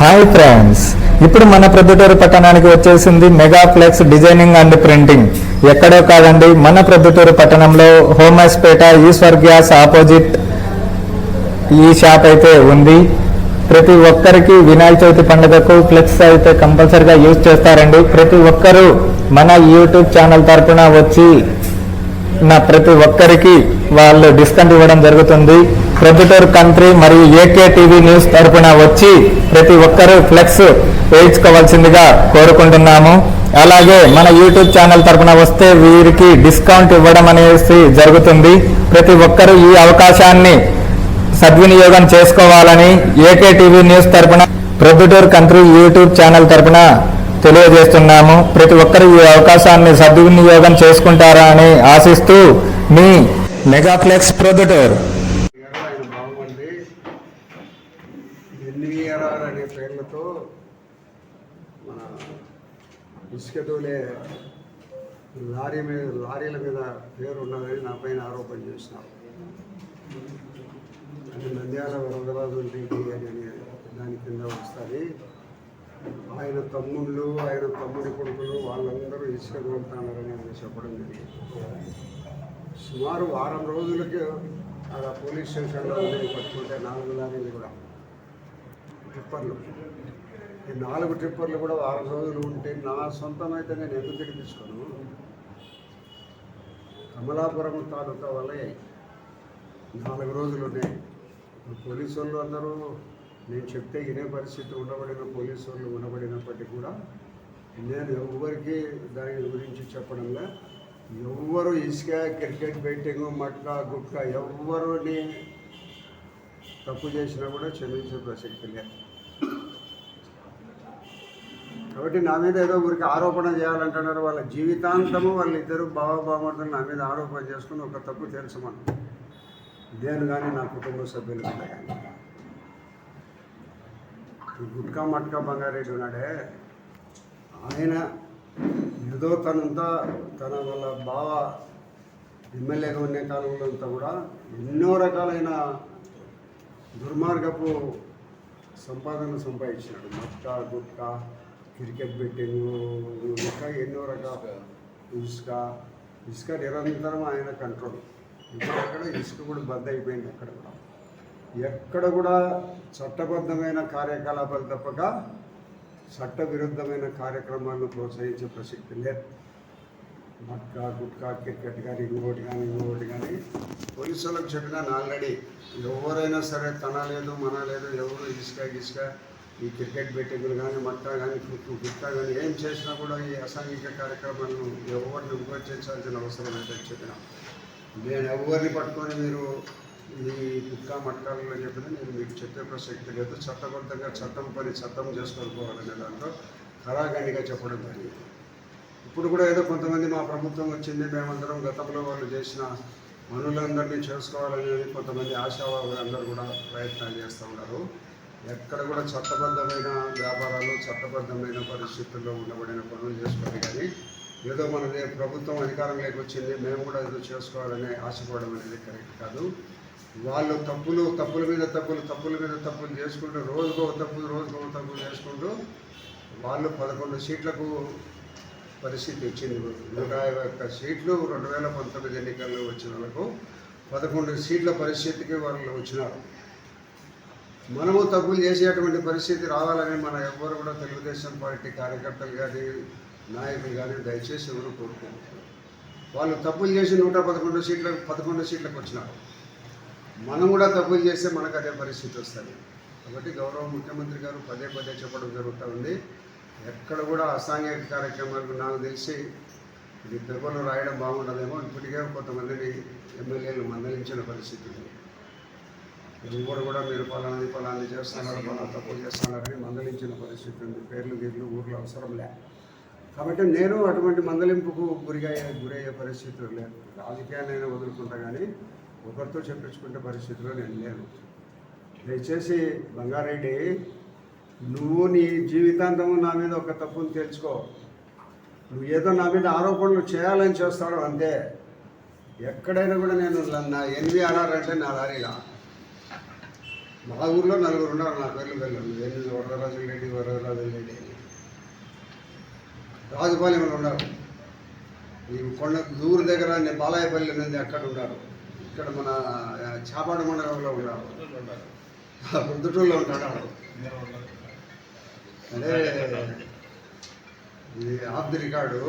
Hi friends, ఇప్పుడు మన ప్రొద్దుటూరు పట్టణానికి వచ్చేసింది mega flex designing and printing. ఎక్కడో కాదండి, మన ప్రొద్దుటూరు పట్టణంలో హోమస్పేట ఈశ్వర్ గ్యాస్ ఆపోజిట్ ఈ షాప్ అయితే ఉంది. ప్రతి ఒక్కరికి వినాయక చవితి పండుగకు ఫ్లెక్స్ అయితే కంపల్సరిగా యూజ్ చేస్తారండి. ప్రతి ఒక్కరూ మన యూట్యూబ్ ఛానల్ తరపున వచ్చి ప్రతి ఒక్కరికి వాళ్ళు డిస్కౌంట్ ఇవ్వడం జరుగుతుంది. ప్రొద్దుటూరు కంట్రీ మరియు ఏకే టీవీ న్యూస్ తరపున వచ్చి ప్రతి ఒక్కరూ ఫ్లెక్స్ వేయించుకోవాల్సిందిగా కోరుకుంటున్నాము. అలాగే మన యూట్యూబ్ ఛానల్ తరపున వస్తే వీరికి డిస్కౌంట్ ఇవ్వడం అనేది జరుగుతుంది. ప్రతి ఒక్కరూ ఈ అవకాశాన్ని సద్వినియోగం చేసుకోవాలని ఏకే టీవీ న్యూస్ తరపున ప్రొద్దుటూరు కంట్రీ యూట్యూబ్ ఛానల్ తరపున తెలియజేస్తున్నాము. ప్రతి ఒక్కరు ఈ అవకాశాన్ని సద్వినియోగం చేసుకుంటారా అని ఆశిస్తూ మీ మెగాప్లెక్స్ ప్రొద్దుటూరు. ఎన్వీఆర్ఆర్ అనే పేర్లతో మన ఇసుక తోలే లారీల మీద పేరు ఉన్నదని నా పైన ఆరోపణ చేసినారు. అది నంద్యాల వరదరాజు రెడ్డి అని దాని కింద వస్తుంది. ఆయన తమ్ముళ్ళు, ఆయన తమ్ముడి కొడుకులు వాళ్ళందరూ ఇసుక తోలుతున్నారని ఆయన చెప్పడం జరిగింది. సుమారు వారం రోజులకి అక్కడ పోలీస్ స్టేషన్లో పట్టుకుంటే 4 లారీలు కూడా ట్రిప్పర్లు, ఈ 4 ట్రిప్పర్లు కూడా వారం రోజులు ఉంటే నా సొంతమైతే నేను ఎందుకు తీసుకోను. కమలాపురం తాలూకా వల్లే 4 రోజులు ఉన్నాయి. పోలీసు వాళ్ళు అందరూ నేను చెప్తే వినే పరిస్థితి ఉండబడిన పోలీసు వాళ్ళు ఉండబడినప్పటికీ కూడా నేను ఎవరికి దాని గురించి చెప్పడంలో ఎవ్వరు ఇసుక, క్రికెట్ బెట్టింగ్, మట్కా, గుట్కా ఎవ్వరుని తప్పు చేసినా కూడా క్షమించే ప్రసక్తి లేదు. కాబట్టి నా మీద ఏదో ఊరికి ఆరోపణ చేయాలంటున్నారు. వాళ్ళ జీవితాంతము వాళ్ళిద్దరూ బావబామర్దులు నా మీద ఆరోపణ చేసుకుని ఒక తప్పు తెలుసమని నేను కానీ నా కుటుంబ సభ్యులు కూడా కానీ. గుట్కా మట్కా బంగారెడ్డి ఉన్నాడే, ఆయన ఏదో తనంతా తన వాళ్ళ బావ ఎమ్మెల్యేగా ఉన్న కాలంలో అంతా కూడా ఎన్నో రకాలైన దుర్మార్గపు సంపాదన సంపాదించినాడు. మట్కా, గుట్కా, క్రికెట్ బెట్టింగ్, ఇంకా ఎన్నో రకాల ఇసుక నిరంతరం ఆయన కంట్రోల్. ఇక్కడ ఇసుక కూడా బంద్ అయిపోయింది. ఎక్కడ కూడా చట్టబద్ధమైన కార్యకలాపాలు తప్పక చట్ట విరుద్ధమైన కార్యక్రమాలను ప్రోత్సహించే ప్రసక్తి లేదు. మట్కా, గుట్కా, క్రికెట్ కానీ ఇంకోటి కానీ పోలీసు వాళ్ళకి చెప్పినాను ఆల్రెడీ. ఎవరైనా సరే తనలేదు మనలేదు, ఎవరు ఇసుక ఈ క్రికెట్ బెట్టింగ్లు కానీ మట్కా కానీ గుట్కా కానీ ఏం చేసినా కూడా ఈ అసాంఘిక కార్యక్రమాలను ఎవరిని విమర్శించాల్సిన అవసరం లేదని చెప్పిన. నేను ఎవరిని పట్టుకొని మీరు ఈ గుట్కా మట్కాలలో చెప్పినా నేను మీకు చెప్పే ప్రసక్తి లేదు. చట్టబద్ధంగా చట్టం పని చట్టం చేసుకోవాలనే దాంట్లో ఖరాఖండిగా చెప్పడం జరిగింది. ఇప్పుడు కూడా ఏదో కొంతమంది మా ప్రభుత్వం వచ్చింది, మేమందరం గతంలో వాళ్ళు చేసిన పనులందరినీ చేసుకోవాలనేది కొంతమంది ఆశావాదులు అందరూ కూడా ప్రయత్నాలు చేస్తూ ఉన్నారు. ఎక్కడ కూడా చట్టబద్ధమైన వ్యాపారాలు, చట్టబద్ధమైన పరిస్థితుల్లో ఉండబడిన పనులు చేసుకోవాలి. కానీ ఏదో మనది ప్రభుత్వం అధికారంలోకి వచ్చింది, మేము కూడా ఏదో చేసుకోవాలని ఆశపడడం అనేది కరెక్ట్ కాదు. వాళ్ళు తప్పుల మీద తప్పులు చేసుకుంటూ రోజుకో తప్పులు చేసుకుంటూ వాళ్ళు 11 సీట్లకు పరిస్థితి వచ్చింది. 151 సీట్లు 2019 ఎన్నికల్లో వచ్చిన వాళ్ళకు 11 సీట్ల పరిస్థితికి వాళ్ళు వచ్చినారు. మనము తప్పులు చేసేటువంటి పరిస్థితి రావాలని మన ఎవ్వరు కూడా తెలుగుదేశం పార్టీ కార్యకర్తలు కానీ నాయకులు కానీ దయచేసి ఎవరు కోరుకుంటున్నారు. వాళ్ళు తప్పులు చేసి 11 సీట్లకు వచ్చినారు. మనం కూడా తప్పులు చేస్తే మనకు అదే పరిస్థితి వస్తుంది. కాబట్టి గౌరవ ముఖ్యమంత్రి గారు పదే చెప్పడం జరుగుతూ ఉంది. ఎక్కడ కూడా అసాంఘిక కార్యక్రమాలకు నాకు తెలిసి ఇది పేపర్లో రాయడం బాగుండదేమో. ఇప్పటికే కొంతమందిని ఎమ్మెల్యేలు మందలించిన పరిస్థితి ఉంది. ఎవరు కూడా మీరు పలాంది చేస్తున్నారు, పలా తప్పులు చేస్తున్నారని మందలించిన పరిస్థితి ఉంది. పేర్లు ఊర్లో అవసరం లే. కాబట్టి నేను అటువంటి మందలింపుకు గురయ్యే పరిస్థితులు లేదు. రాజకీయాన్ని వదులుకుంటా కానీ ఒకరితో చెప్పించుకునే పరిస్థితిలో నేను లేను. దయచేసి బంగారెడ్డి, నువ్వు నీ జీవితాంతము నా మీద ఒక తప్పును తెలుసుకో. నువ్వు ఏదో నా మీద ఆరోపణలు చేయాలని చేస్తాడు అంతే. ఎక్కడైనా కూడా నేను నా ఎన్వీఆర్ఆర్ అంటే నా లారీలా మా ఊర్లో నలుగురు ఉన్నారు నా పేర్లు వెళ్ళి వరదరాజు రెడ్డి అని రాజుపాలెంలో ఉన్నారు. ఈ కొండ దూరు దగ్గర బాలాయపల్లి నుండి అక్కడ ఉన్నారు. ఇక్కడ మన చాపాడు మండలంలో ఉన్నారు. పొద్దుటూరులో ఉంటాడు. అదే ఇది ఆఫ్ ది రికార్డు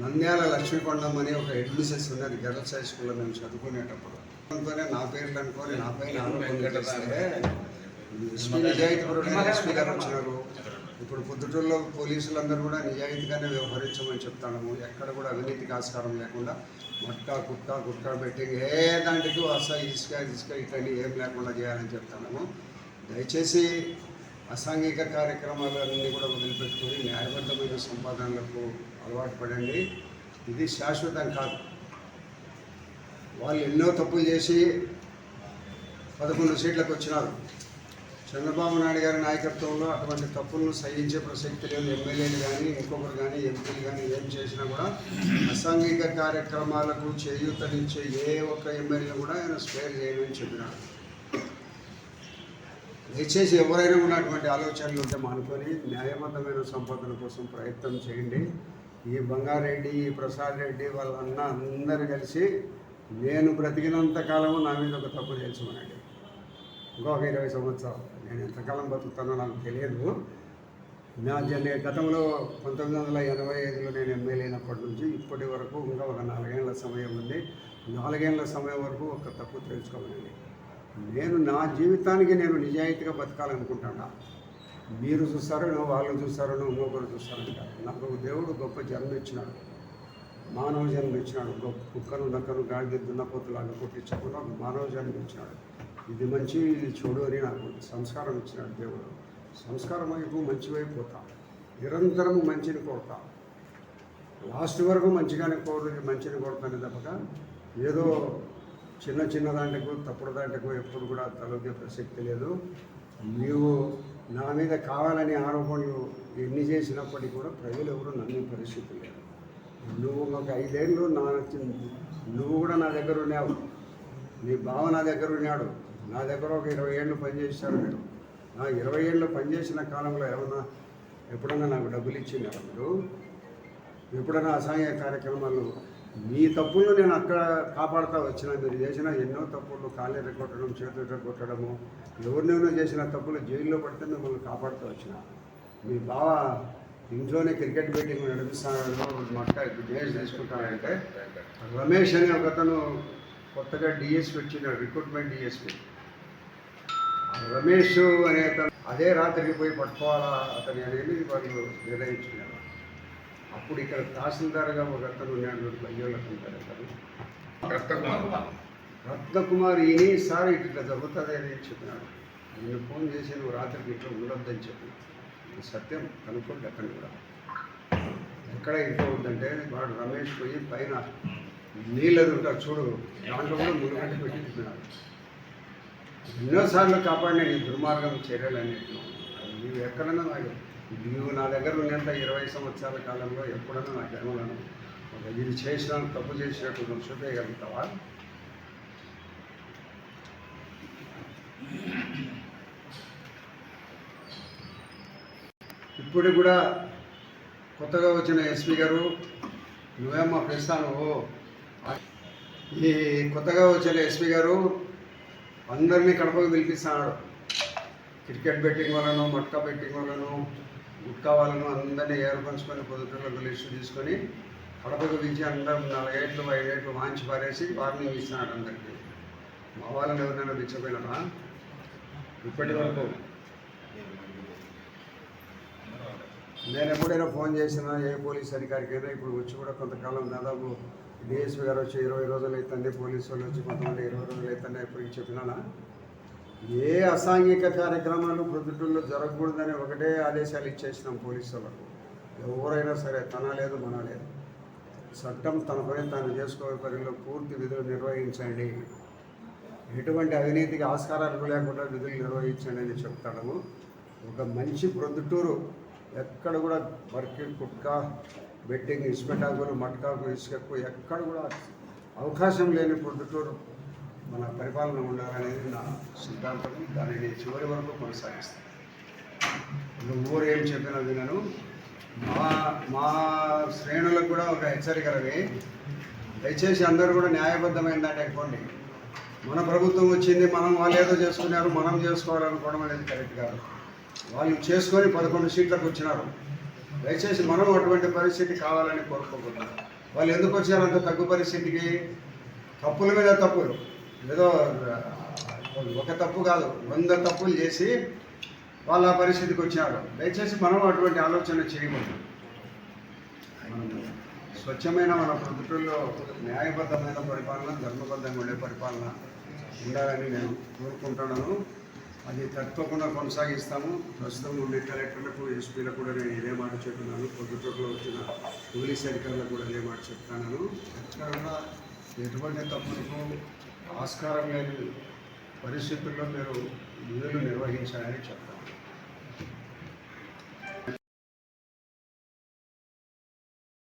నంద్యాల లక్ష్మీకొండం అని ఒక హెడ్ మిసెస్ ఉన్నది గర్ల్స్ హై స్కూల్లో మేము చదువుకునేటప్పుడు. అందుకనే నా పేర్లు అనుకొని నా పైన ఆరోపణలు నిజాయితీపరుడైన ఎస్పీ గారు వచ్చినారు. ఇప్పుడు పొద్దుటూరులో పోలీసులందరూ కూడా నిజాయితీగానే వ్యవహరించమని చెప్తాము. ఎక్కడ కూడా అవినీతికి ఆస్కారం లేకుండా గుట్కా బెట్టింగ్ ఏ దాంట్లో ఇసుక ఇటని ఏం లేకుండా చేయాలని చెప్తాము. దయచేసి అసాంఘిక కార్యక్రమాలన్నీ కూడా వదిలిపెట్టుకొని న్యాయబద్ధమైన సంపాదనలకు అలవాటు పడండి. ఇది శాశ్వతం కాదు. వాళ్ళు ఎన్నో తప్పులు చేసి 11 సీట్లకు వచ్చినారు. చంద్రబాబు నాయుడు గారి నాయకత్వంలో అటువంటి తప్పులను సహించే ప్రసక్తి లేదు. ఎమ్మెల్యేలు కానీ ఇంకొకరు కానీ ఎంపీలు కానీ ఏం చేసినా కూడా అసాంఘిక కార్యక్రమాలకు చేయూతనిచ్చే ఏ ఒక్క ఎమ్మెల్యే కూడా ఆయన స్పేర్ చేయమని చెప్పినాడు. దయచేసి ఎవరైనా ఉన్నటువంటి ఆలోచనలు ఉంటే మానుకొని న్యాయబద్ధమైన సంపాదన కోసం ప్రయత్నం చేయండి. ఈ బంగారెడ్డి, ఈ ప్రసాద్ రెడ్డి వాళ్ళన్న అందరూ కలిసి నేను బ్రతికినంత కాలము నా మీద ఒక తప్పు చేర్చమనండి. ఇంకొక 20 సంవత్సరాలు నేను ఎంతకాలం బతుకుతానో నాకు తెలియదు. గతంలో 1985లో నేను ఎమ్మెల్యే అయినప్పటి నుంచి ఇప్పటి వరకు ఇంకా ఒక 4 ఏళ్ల సమయం ఉంది. 4 ఏళ్ల సమయం వరకు ఒక తప్పు తెలుసుకోమనండి. నేను నా జీవితానికి నేను నిజాయితీగా బతకాలనుకుంటాను. మీరు చూస్తారో వాళ్ళు చూస్తారో ఇంకొకరు చూస్తారని కాదు. నాకు దేవుడు గొప్ప జన్మ ఇచ్చినాడు, మానవ జన్మ ఇచ్చినాడు. గొప్ప కుక్కను నక్కను గాడిద దున్నపోతులాగా కొట్టించకుండా ఒక మానవ జన్మ ఇచ్చినాడు. ఇది మంచి ఇది చెడు అని నాకు సంస్కారం ఇచ్చినాడు దేవుడు. సంస్కారం వైపు మంచి వైపు పోతా, నిరంతరము మంచిని కొడతా, లాస్ట్ వరకు మంచిగానే మంచిని కొడతానే తప్పక ఏదో చిన్న దాంట్లో తప్పుడు దాంట్లో ఎప్పుడు కూడా తలొగ్గే ప్రసక్తి లేదు. నీవు నా మీద కావాలని ఆరోపణలు ఎన్ని చేసినప్పటికీ కూడా ప్రజలు ఎవరు నమ్మే పరిస్థితి లేదు. నువ్వు ఒక 5 ఏళ్ళు నువ్వు కూడా నా దగ్గర ఉన్నావు, నీ బావ నా దగ్గర ఉన్నాడు, నా దగ్గర ఒక 20 ఏళ్ళు పనిచేశాడు. మీరు నా 20 ఏళ్ళు పనిచేసిన కాలంలో ఎప్పుడన్నా నాకు డబ్బులు ఇచ్చినారు? మీరు ఎప్పుడైనా అసాంఘిక కార్యక్రమాలు మీ తప్పులను నేను అక్కడ కాపాడుతూ వచ్చిన. మీరు చేసిన ఎన్నో తప్పులు, కాళ్ళు కొట్టడం, చేతులు కొట్టడము, ఎవరినెవరో చేసిన తప్పులు జైల్లో పడితే మిమ్మల్ని కాపాడుతూ వచ్చిన. మీ బావ ఇంట్లోనే క్రికెట్ బెట్టింగ్ నడిపిస్తాడు, మట్ట డిఎస్ తీసుకుంటాడంటే రమేష్ అనే ఒకతను కొత్తగా డిఎస్పీ వచ్చినాడు, రిక్రూట్మెంట్ డిఎస్పీ. రమేష్ అనే అతను అదే రాత్రికి పోయి పట్టుకోవాలా అతని అనేది వాళ్ళు నిర్ణయించుకున్నారు. అప్పుడు ఇక్కడ తహసీల్దార్గా ఒక అతను ఉన్నాడు, అయ్యోళ్ళకు ఉంటారు అతను రత్నకుమార్. ఈసారి ఇట్లా జరుగుతుంది అని చెప్పినాడు. నేను ఫోన్ చేసి నువ్వు రాత్రికి ఇట్లా ఉండొద్దని చెప్పి, సత్యం కనుక్కోండి అక్కడ కూడా ఎక్కడ ఇంట్లో ఉందంటే వాడు రమేష్ పోయి పైన నీళ్ళది ఉంటారు చూడు, దాంట్లో కూడా మునుగంటి పెట్టి తిప్పినాడు. ఎన్నోసార్లు కాపాడిన నీ దుర్మార్గం చర్యలన్నింటిలో నీవు ఎక్కడన్నా నీవు నా దగ్గర ఉన్నంత 20 సంవత్సరాల కాలంలో ఎప్పుడన్నా నా జన్మలను ఇది చేసినా తప్పు చేసినట్టు నువ్వు చూపేయగలుగుతావా? ఇప్పుడు కూడా కొత్తగా వచ్చిన ఎస్పీ గారు, నువ్వేమ్మా ప్రస్తాను, ఈ కొత్తగా వచ్చిన ఎస్పీ గారు అందరినీ కడపకు పిలిపిస్తున్నాడు. క్రికెట్ బెట్టింగ్ వాళ్ళను, మట్కా బెట్టింగ్ వాళ్ళను, గుట్కా వాళ్ళను అందరినీ ఏర్పంచుకొని పొద్దుటూరులో లిస్టు తీసుకొని కడపకు పిలిచి అందరూ 4 ఏళ్ళు 5 ఏళ్ళు వాంచి పారేసి వార్నింగ్ ఇస్తున్నాడు అందరికీ. మా వాళ్ళని ఎవరినైనా పిచ్చపోయినారా? ఇప్పటి వరకు నేను ఎప్పుడైనా ఫోన్ చేసినా ఏ పోలీస్ అధికారికైనా ఇప్పుడు వచ్చి కూడా కొంతకాలం దాదాపు డిఎస్పీ గారు వచ్చి 20 రోజులు అవుతుంది, పోలీసు వాళ్ళు వచ్చి కొంతమంది 20 రోజులు అవుతుంది. ఎప్పటికి చెప్పినా ఏ అసాంఘిక కార్యక్రమాలు ప్రొద్దుటూరులో జరగకూడదని ఒకటే ఆదేశాలు ఇచ్చేసినాం పోలీసు వాళ్ళకు. ఎవరైనా సరే తన లేదు మన లేదు, చట్టం తన పని తాను చేసుకోవే పరిలో పూర్తి విధులు నిర్వహించండి, ఎటువంటి అవినీతికి ఆస్కారాలు లేకుండా విధులు నిర్వహించండి అని చెప్తాము. ఒక మంచి ప్రొద్దుటూరు ఎక్కడ కూడా బర్కిడ్, కుట్కా, బెట్టింగ్, ఇసుపెటాకులు, మట్కాకు, ఇసుకకు ఎక్కడ కూడా అవకాశం లేని ప్రొద్దుటూరు మన పరిపాలన ఉండాలనేది నా సిద్ధాంతం. దాన్ని నేను చివరి వరకు కొనసాగిస్తాను. ఊరు ఏం చెప్పినా వినను. మా శ్రేణులకు కూడా ఒక హెచ్చరికలవి, దయచేసి అందరూ కూడా న్యాయబద్ధమైన దాంట్లో ఎక్కువండి. మన ప్రభుత్వం వచ్చింది, వాళ్ళు ఏదో చేసుకున్నారు, మనం చేసుకోవాలనుకోవడం అనేది కరెక్ట్ కాదు. వాళ్ళు చేసుకొని 11 సీట్లకు వచ్చినారు. దయచేసి మనం అటువంటి పరిస్థితి కావాలని కోరుకోకూడదు. వాళ్ళు ఎందుకు వచ్చారు అంత తగ్గు పరిస్థితికి? తప్పుల మీద తప్పులు, ఏదో ఒక తప్పు కాదు 100 తప్పులు చేసి వాళ్ళు ఆ పరిస్థితికి వచ్చారు. దయచేసి మనం అటువంటి ఆలోచన చేయకూడదు. మనం స్వచ్ఛమైన మన ప్రభుత్వంలో న్యాయబద్ధమైన పరిపాలన, ధర్మబద్ధంగా ఉండే పరిపాలన ఉండాలని నేను కోరుకుంటున్నాను. అది తప్పకుండా కొనసాగిస్తాము. ప్రస్తుతం ఉండే కలెక్టర్లకు, ఎస్పీలకు కూడా నేను ఇదే మాట చెప్తున్నాను. పొద్దుటూరులో వచ్చిన పోలీస్ అధికారులకు కూడా ఇదే మాట చెప్తున్నాను. ఖచ్చితంగా ఎటువంటి తప్పులకు ఆస్కారం లేని పరిస్థితుల్లో మీరు విధులు నిర్వహించాలని చెప్తాను.